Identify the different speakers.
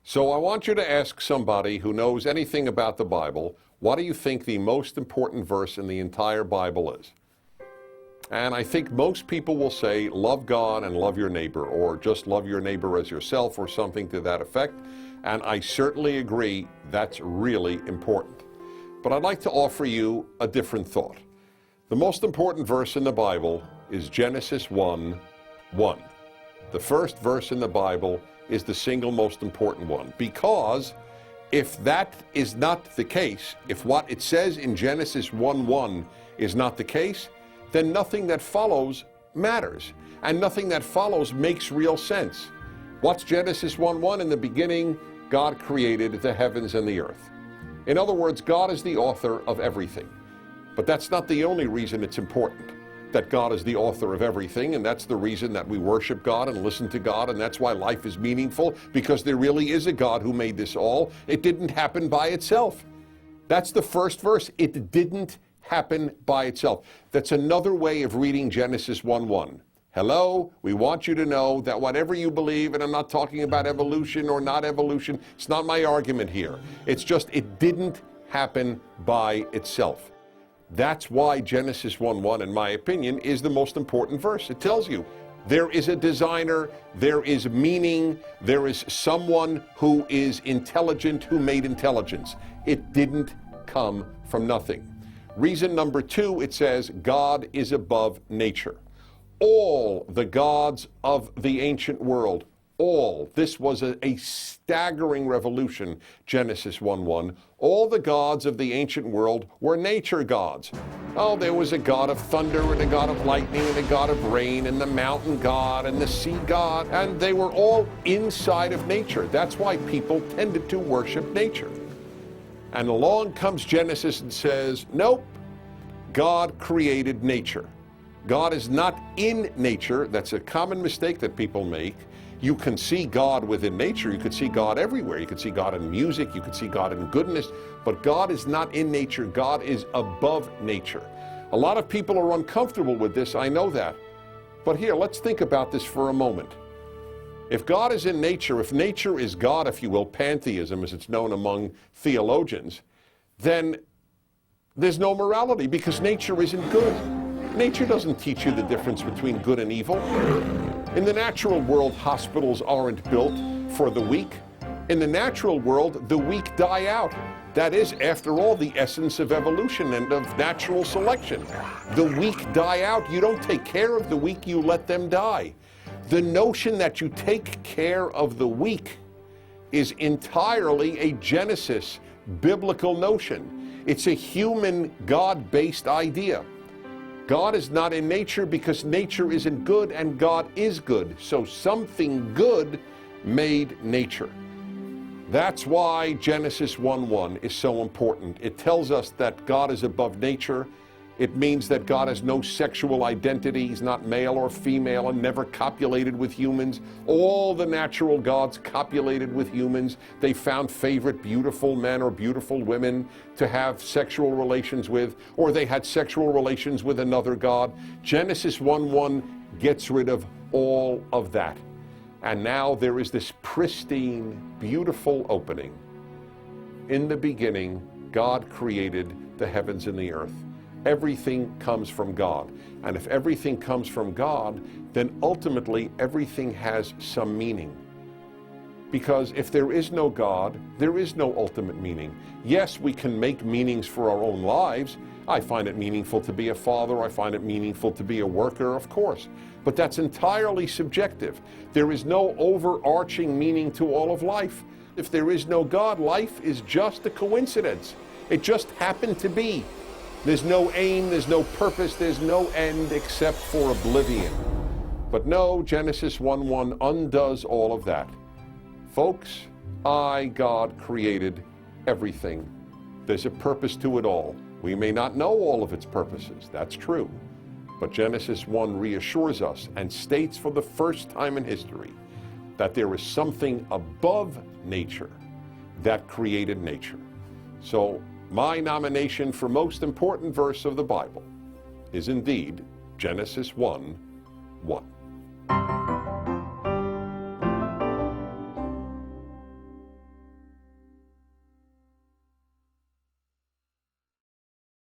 Speaker 1: So I want you to ask somebody who knows anything about the Bible, what do you think the most important verse in the entire Bible is? And I think most people will say, love God and love your neighbor, or just love your neighbor as yourself, or something to that effect. And I certainly agree that's really important. But I'd like to offer you a different thought. The most important verse in the Bible is Genesis 1:1. The first verse in the Bible is the single most important one, because if that is not the case, if what it says in Genesis 1:1 is not the case, then nothing that follows matters, and nothing that follows makes real sense. What's Genesis 1:1? In the beginning, God created the heavens and the earth. In other words, God is the author of everything. But that's not the only reason it's important, that God is the author of everything, and that's the reason that we worship God and listen to God, and that's why life is meaningful, because there really is a God who made this all. It didn't happen by itself. That's the first verse. It didn't happen by itself. That's another way of reading Genesis 1:1. Hello, we want you to know that whatever you believe, and I'm not talking about evolution or not evolution, it's not my argument here. It's just it didn't happen by itself. That's why Genesis 1:1, in my opinion, is the most important verse. It tells you there is a designer, there is meaning, there is someone who is intelligent, who made intelligence. It didn't come from nothing. Reason number two, it says God is above nature. All the gods of the ancient world, this was a staggering revolution, Genesis 1:1. All the gods of the ancient world were nature gods. Oh, there was a god of thunder and a god of lightning and a god of rain and the mountain god and the sea god, and they were all inside of nature. That's why people tended to worship nature. And along comes Genesis and says, nope, God created nature. God is not in nature. That's a common mistake that people make. You can see God within nature. You could see God everywhere. You could see God in music. You could see God in goodness. But God is not in nature. God is above nature. A lot of people are uncomfortable with this. I know that. But here, let's think about this for a moment. If God is in nature, if nature is God, if you will, pantheism as it's known among theologians, then there's no morality because nature isn't good. Nature doesn't teach you the difference between good and evil. In the natural world, hospitals aren't built for the weak. In the natural world, the weak die out. That is, after all, the essence of evolution and of natural selection. The weak die out. You don't take care of the weak, you let them die. The notion that you take care of the weak is entirely a Genesis biblical notion. It's a human, God-based idea. God is not in nature because nature isn't good and God is good. So something good made nature. That's why Genesis 1:1 is so important. It tells us that God is above nature. It means that God has no sexual identity. He's not male or female and never copulated with humans. All the natural gods copulated with humans. They found favorite beautiful men or beautiful women to have sexual relations with, or they had sexual relations with another god. Genesis 1:1 gets rid of all of that. And now there is this pristine, beautiful opening. In the beginning, God created the heavens and the earth. Everything comes from God. And if everything comes from God, then ultimately everything has some meaning. Because if there is no God, there is no ultimate meaning. Yes, we can make meanings for our own lives. I find it meaningful to be a father. I find it meaningful to be a worker, of course. But that's entirely subjective. There is no overarching meaning to all of life. If there is no God, life is just a coincidence. It just happened to be. There's no aim, there's no purpose, there's no end except for oblivion. But no, Genesis 1:1 undoes all of that. Folks, God created everything. There's a purpose to it all. We may not know all of its purposes, that's true. But Genesis 1 reassures us and states for the first time in history that there is something above nature that created nature. So my nomination for most important verse of the Bible is indeed Genesis 1:1.